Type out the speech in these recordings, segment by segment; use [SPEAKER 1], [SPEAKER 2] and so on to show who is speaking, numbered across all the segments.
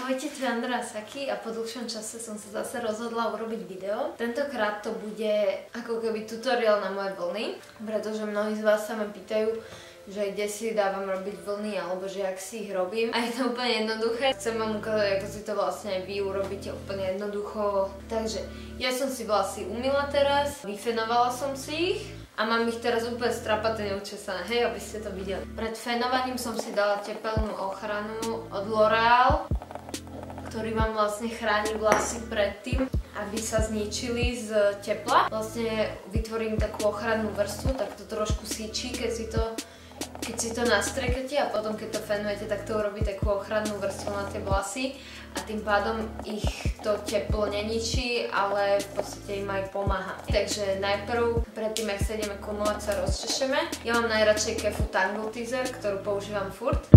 [SPEAKER 1] Ahojte, tu je Andrea Saki a po dlhšom čase som sa zase rozhodla urobiť video. Tentokrát to bude ako keby tutoriál na moje vlny, pretože mnohí z vás sa ma pýtajú, že kde si dávam robiť vlny alebo že ak si ich robím. A je to úplne jednoduché. Chcem vám ukázať, ako si to vlastne aj vy urobíte úplne jednoducho. Takže ja som si vlasy umyla teraz, vyfenovala som si ich. A mám ich teraz úplne strapaté neučesané, hej, aby ste to videli. Pred fenovaním som si dala tepelnú ochranu od L'Oréal, ktorý vám vlastne chráni vlasy pred tým, aby sa zničili z tepla. Vlastne vytvorím takú ochrannú vrstvu, tak to trošku síči, keď si to nastrekete a potom keď to fenujete, tak to urobí takú ochrannú vrstvu na tie vlasy a tým pádom ich to teplo neničí, ale v podstate im aj pomáha. Takže najprv, predtým, ak sa ideme kumulovať, sa rozčešeme. Ja mám najradšej Kefu Tangle Teaser, ktorú používam furt.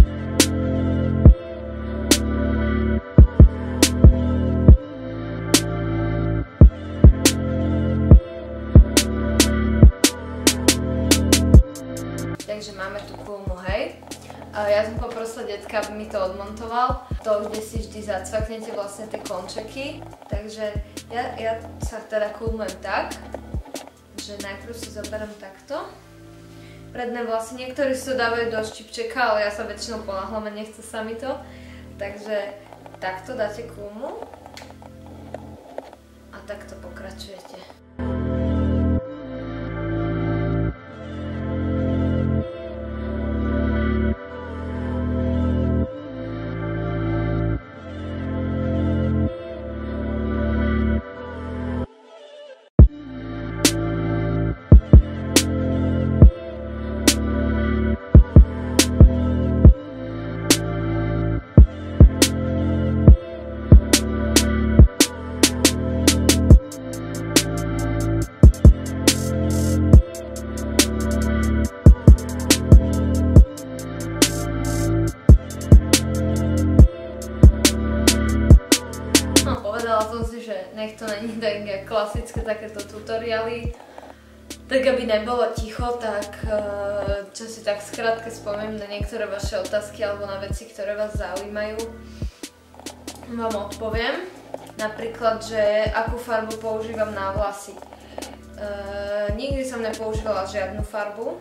[SPEAKER 1] Takže máme tu kulmu, hej. Ja som poprosila detka, aby mi to odmontoval. To, kde si vždy zacvaknete vlastne tie končeky. Takže ja sa teda kulmujem tak, že najprv si zoberiem takto. Predné vlasy, niektorí si to dávajú do štipčeka, ale ja sa väčšinou ponáhľam a nechce sa mi to. Takže takto dáte kulmu a takto pokračujete. Povedala som si, že nech to není tak klasické takéto tutoriály, tak aby nebolo ticho, tak čo si tak skrátke spomiem na niektoré vaše otázky alebo na veci, ktoré vás zaujímajú, vám odpoviem. Napríklad, že akú farbu používam na vlasy. Nikdy som nepoužívala žiadnu farbu.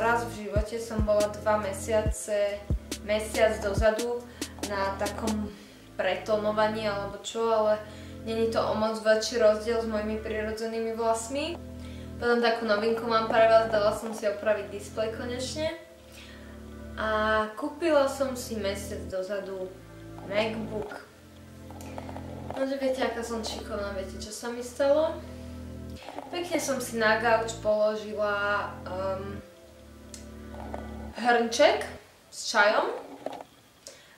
[SPEAKER 1] Raz v živote som bola 2 mesiac dozadu na takom pretonovaní alebo čo, ale není to o moc väčší rozdiel s mojimi prirodzenými vlasmi. Potom takú novinku mám pre vás, dala som si opraviť displej konečne. A kúpila som si mesiac dozadu MacBook. Nože viete, aká som šikovná, viete, čo sa mi stalo? Pekne som si na gauč položila hrnček s čajom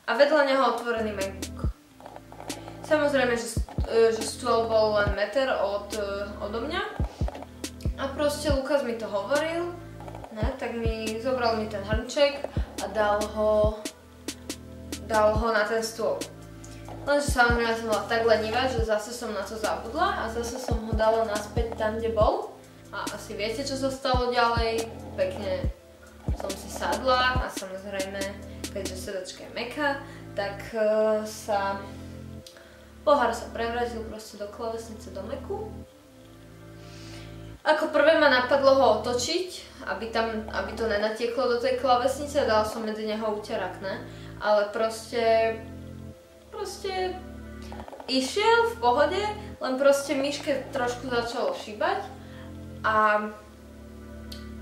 [SPEAKER 1] a vedľa neho otvorený MacBook. Samozrejme, že stôl bol len meter odo mňa a proste Lukas mi to hovoril, ne, tak zobral mi ten hrnček a dal ho na ten stôl. Lenže samozrejme som bola tak lenivá, že zase som na to zabudla a zase som ho dala naspäť tam, kde bol. A asi viete, čo sa stalo ďalej. Pekne som si sadla a samozrejme, keďže sedačka je mäkká, tak pohár sa prevrátil proste do klávesnice do mäku. Ako prvé ma napadlo ho otočiť, aby to nenatieklo do tej klávesnice a dala som medzi neho úterák, ne? Ale proste išiel v pohode, len proste myške trošku začalo šíbať a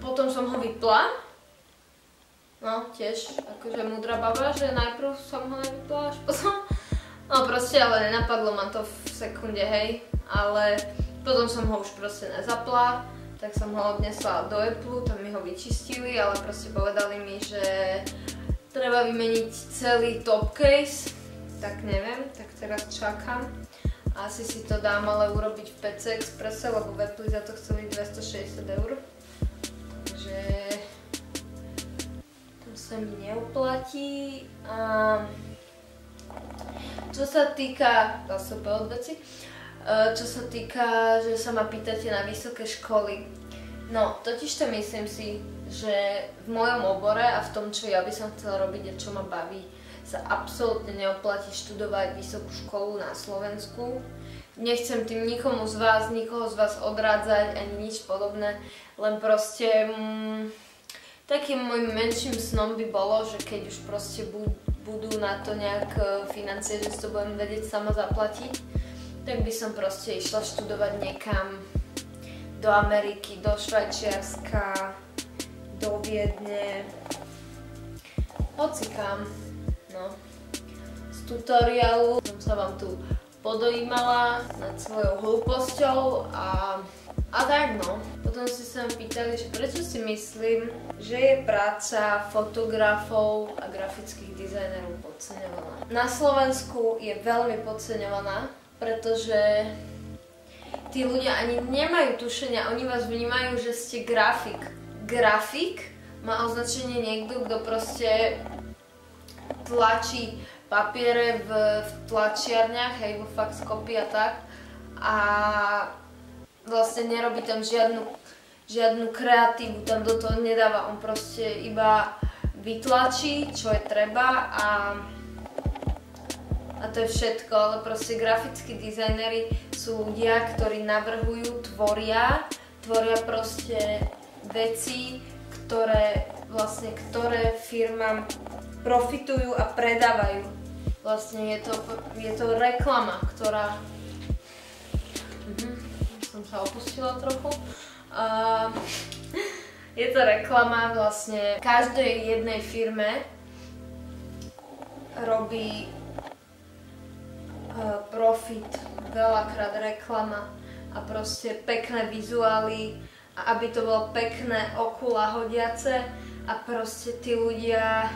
[SPEAKER 1] potom som ho vypla. No tiež akože múdra baba, že najprv som ho nevypla až potom. No proste, ale nenapadlo ma to v sekunde, hej, ale potom som ho už proste nezapla, tak som ho odnesla do Apple, tam mi ho vyčistili, ale proste povedali mi, že treba vymeniť celý top case, tak neviem, tak teraz čakám. Asi si to dám ale urobiť v PC Expresse, lebo v Apple za to chceli 260 €, takže to sa mi neoplatí. Čo sa týka, zase od veci, čo sa týka, že sa ma pýtate na vysoké školy. No, totižto myslím si, že v mojom obore a v tom, čo ja by som chcela robiť a čo ma baví, sa absolútne neoplatí študovať vysokú školu na Slovensku. Nechcem tým nikoho z vás odrádzať ani nič podobné, len proste takým môjim menším snom by bolo, že keď už proste budú na to nejak financie, že si to budem vedieť sama zaplatiť, tak by som proste išla študovať niekam do Ameriky, do Švajčiarska, do Viedne, hocikam, no. Z tutoriálu som sa vám tu podojímala nad svojou hlúposťou a tak no. Potom si sa pýtali, že prečo si myslím, že je práca fotografov a grafických dizajnerov podceňovaná. Na Slovensku je veľmi podceňovaná, pretože tí ľudia ani nemajú tušenia, oni vás vnímajú, že ste grafik. Grafik má označenie niekto, kto proste tlačí papiere v tlačiarniach, hej, vo faxcopy a tak. A vlastne nerobí tam žiadnu kreatívu, tam do toho nedáva, on proste iba vytlačí, čo je treba a to je všetko, ale proste grafickí dizajneri sú ľudia, ktorí navrhujú, tvoria proste veci, ktoré firmám profitujú a predávajú. Vlastne je to reklama, ktorá... som sa opustila trochu. Je to reklama, vlastne každej jednej firme robí profit, veľakrát reklama a proste pekné vizuály a aby to bolo pekné, oku lahodiace a proste tí ľudia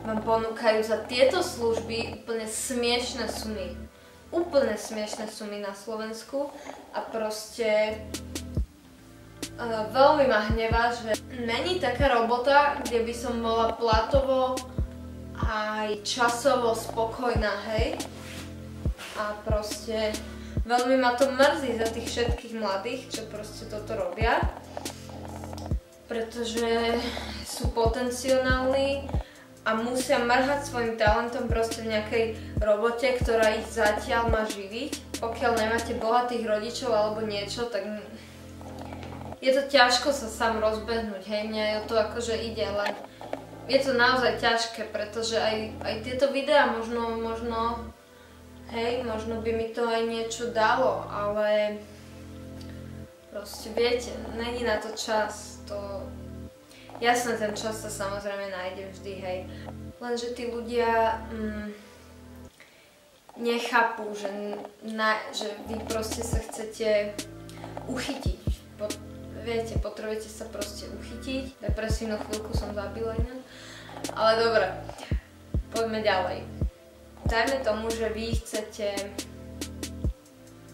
[SPEAKER 1] vám ponúkajú za tieto služby úplne smiešné sumy. Úplne smiešné sumy na Slovensku a proste veľmi ma hnevá, že není taká robota, kde by som bola platovo aj časovo spokojná, hej? A proste veľmi ma to mrzí za tých všetkých mladých, čo proste toto robia, pretože sú potenciálni a musia mrhať svojim talentom proste v nejakej robote, ktorá ich zatiaľ má živiť. Pokiaľ nemáte bohatých rodičov alebo niečo, tak je to ťažko sa sám rozbehnúť, hej, mňa to akože ide, len je to naozaj ťažké, pretože aj tieto videá možno by mi to aj niečo dalo, ale proste viete, není na to čas, jasné, ten čas sa samozrejme nájde vždy, hej. Lenže tí ľudia nechápu, že vy proste sa chcete uchytiť. Viete, potrebujete sa proste uchytiť. Depresívnu chvíľku som zabila inak. Ale dobre, poďme ďalej. Dajme tomu, že vy chcete...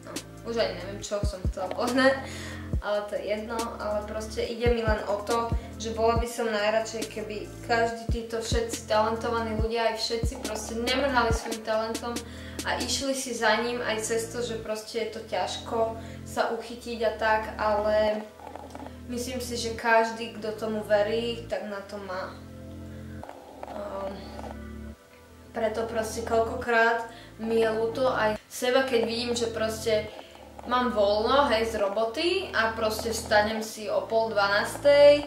[SPEAKER 1] No, už ani neviem, čo som chcela povedať, ale to je jedno, ale proste ide mi len o to, že bola by som najradšej, keby každý títo všetci talentovaní ľudia, aj všetci proste nemrhali svojím talentom a išli si za ním aj cez to, že proste je to ťažko sa uchytiť a tak, ale myslím si, že každý, kto tomu verí, tak na to má. Preto proste koľkokrát mi je ľúto aj seba, keď vidím, že proste mám voľno, hej, z roboty a proste vstanem si o 11:30,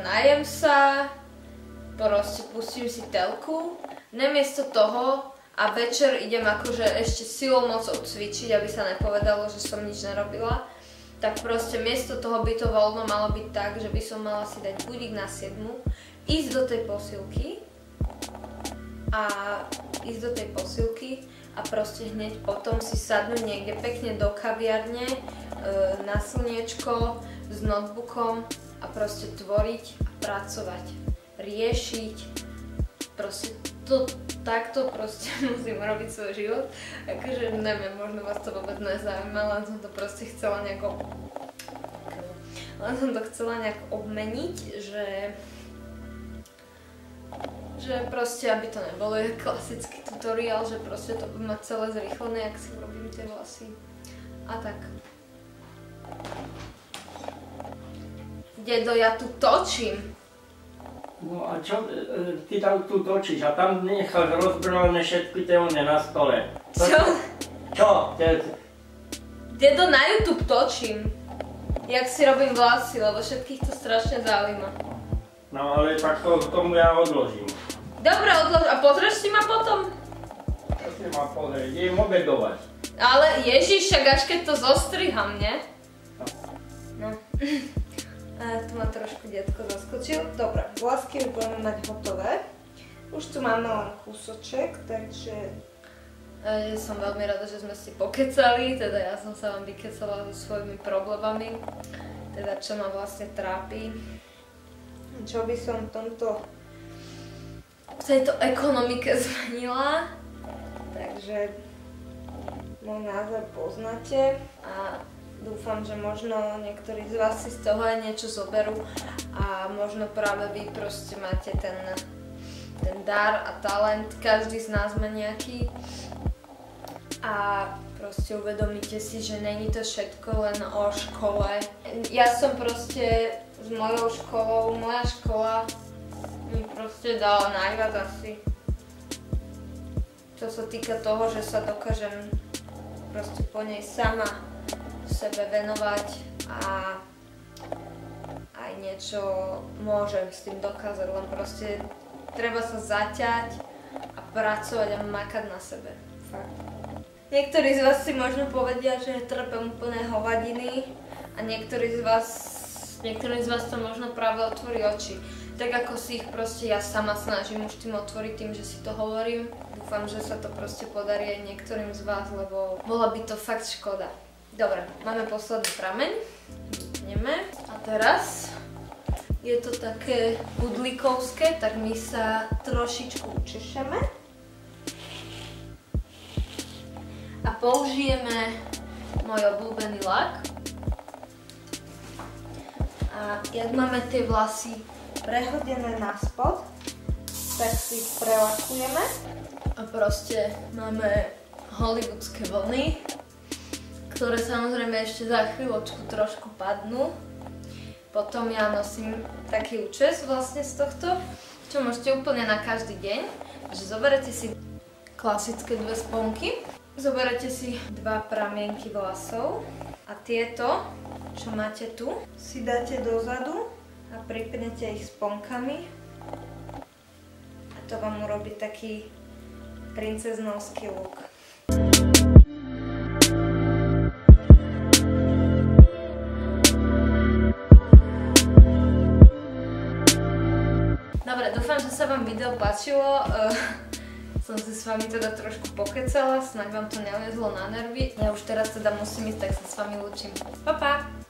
[SPEAKER 1] najem sa, proste pustím si telku, namiesto toho a večer idem akože ešte silou mocou cvičiť, aby sa nepovedalo, že som nič nerobila, tak proste miesto toho by to voľno malo byť tak, že by som mala si dať budík na 7, ísť do tej posilky a proste hneď potom si sadnúť niekde pekne do kaviarne, na slniečko, s notebookom a proste tvoriť a pracovať, riešiť, proste takto proste musím robiť svoj život. Akože neviem, možno vás to vôbec nezaujíma, len som to proste chcela nejak obmeniť, že proste, aby to nebolo klasický tutoriál, že proste to bude mať celé zrýchlené, ak si robím tie vlasy a tak. Dedo, ja tu točím.
[SPEAKER 2] No a čo, ty tam tu točíš a tam necháš rozbrlené všetky tie one na stole.
[SPEAKER 1] Čo?
[SPEAKER 2] Čo?
[SPEAKER 1] Dedo, na YouTube točím. Jak si robím vlasy, lebo všetkých to strašne zaujíma.
[SPEAKER 2] No ale tak to tomu ja odložím.
[SPEAKER 1] Dobre, odlož. A pozrieš si ma potom?
[SPEAKER 2] To si ma pozrieť, idem obedovať.
[SPEAKER 1] Ale Ježiš, však až keď to zostriham, nie? No. A tu ma trošku detko zaskočil. Dobre, vlasky už budeme mať hotové. Už tu máme len kúsoček, takže... som veľmi rada, že sme si pokecali, teda ja som sa vám vykecala so svojimi problémami, teda čo ma vlastne trápi. Čo by som v tejto ekonomike zmenila. Takže môj názor poznáte a dúfam, že možno niektorí z vás si z toho aj niečo zoberú a možno práve vy proste máte ten dar a talent, každý z nás má nejaký a proste uvedomíte si, že není to všetko len o škole. Ja som proste s mojou školou, moja škola mi proste dala najviac asi. Čo sa týka toho, že sa dokážem proste po nej sama sebe venovať a aj niečo môžem s tým dokázať, len proste treba sa zaťať a pracovať a makať na sebe. Fakt. Niektorí z vás si možno povedia, že trpem úplne hovadiny a niektorí z vás to možno práve otvorí oči. Tak ako si ich proste ja sama snažím už tým otvoriť tým, že si to hovorím. Dúfam, že sa to proste podarí aj niektorým z vás, lebo bola by to fakt škoda. Dobre, máme posledný prameň. Vypneme. A teraz je to také budlikovské, tak my sa trošičku učešeme. A použijeme môj obľúbený lak. A jak máme tie vlasy prehodené na spod, tak si ich prelakujeme. A proste máme hollywoodske vlny, ktoré samozrejme ešte za chvíľočku trošku padnú. Potom ja nosím taký účes vlastne z tohto, čo môžete úplne na každý deň. Takže zoberete si klasické dve sponky, zoberete si dva pramienky vlasov a tieto, čo máte tu, si dáte dozadu a pripnete ich sponkami. A to vám urobí taký princeznovský look. Dobre, dúfam, že sa vám video páčilo. Som si s vami teda trošku pokecala, snáď vám to nevezlo na nervy. Ja už teraz teda musím ísť, tak sa s vami lúčim. Pa, pa!